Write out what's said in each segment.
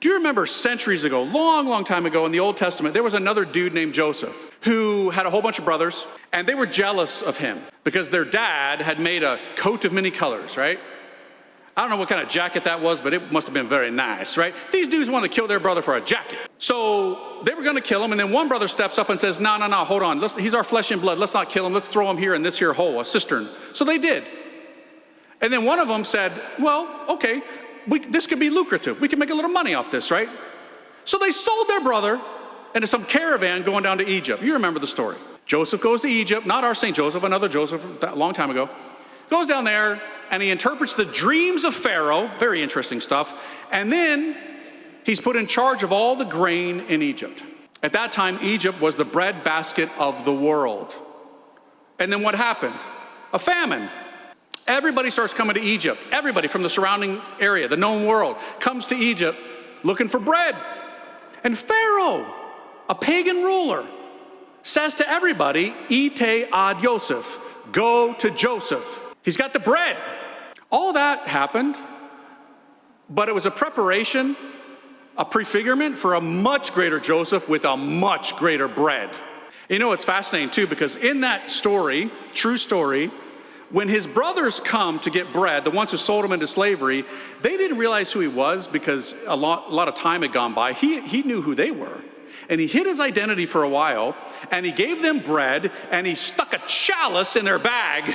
Do you remember centuries ago, long time ago in the Old Testament, there was another dude named Joseph who had a whole bunch of brothers, and they were jealous of him because their dad had made a coat of many colors, right? I don't know what kind of jacket that was, but it must have been very nice, right? These dudes wanted to kill their brother for a jacket. So they were going to kill him, and then one brother steps up and says, no, hold on. He's our flesh and blood. Let's not kill him. Let's throw him here in this here hole, a cistern. So they did. And then one of them said, well, okay, this could be lucrative. We can make a little money off this, right? So they sold their brother into some caravan going down to Egypt. You remember the story. Joseph goes to Egypt, not our St. Joseph, another Joseph a long time ago. Goes down there, and he interprets the dreams of Pharaoh, very interesting stuff, and then he's put in charge of all the grain in Egypt. At that time, Egypt was the bread basket of the world. And then what happened? A famine. Everybody starts coming to Egypt. Everybody from the surrounding area, the known world, comes to Egypt looking for bread. And Pharaoh, a pagan ruler, says to everybody, Ite ad Yosef, go to Joseph. He's got the bread. All that happened, but it was a preparation, a prefigurement for a much greater Joseph with a much greater bread. You know, it's fascinating too, because in that story, true story, when his brothers come to get bread, the ones who sold him into slavery, they didn't realize who he was because a lot of time had gone by. He knew who they were. And he hid his identity for a while, and he gave them bread, and he stuck a chalice in their bag.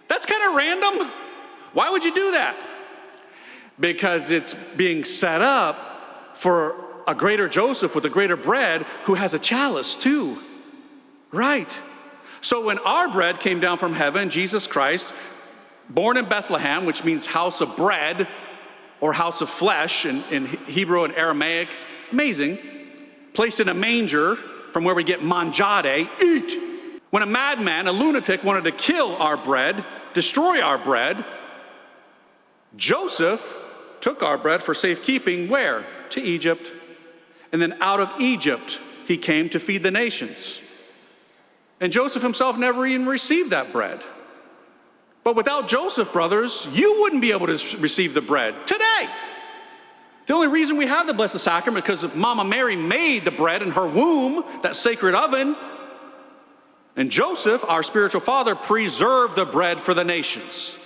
That's kind of random. Why would you do that? Because it's being set up for a greater Joseph with a greater bread who has a chalice too. Right. So when our bread came down from heaven, Jesus Christ, born in Bethlehem, which means house of bread or house of flesh in Hebrew and Aramaic, amazing, placed in a manger from where we get mangiare, eat. When a madman, a lunatic, wanted to kill our bread, destroy our bread, Joseph took our bread for safekeeping where? To Egypt. And then out of Egypt, he came to feed the nations. And Joseph himself never even received that bread. But without Joseph, brothers, you wouldn't be able to receive the bread today. The only reason we have the Blessed Sacrament is because Mama Mary made the bread in her womb, that sacred oven. And Joseph, our spiritual father, preserved the bread for the nations.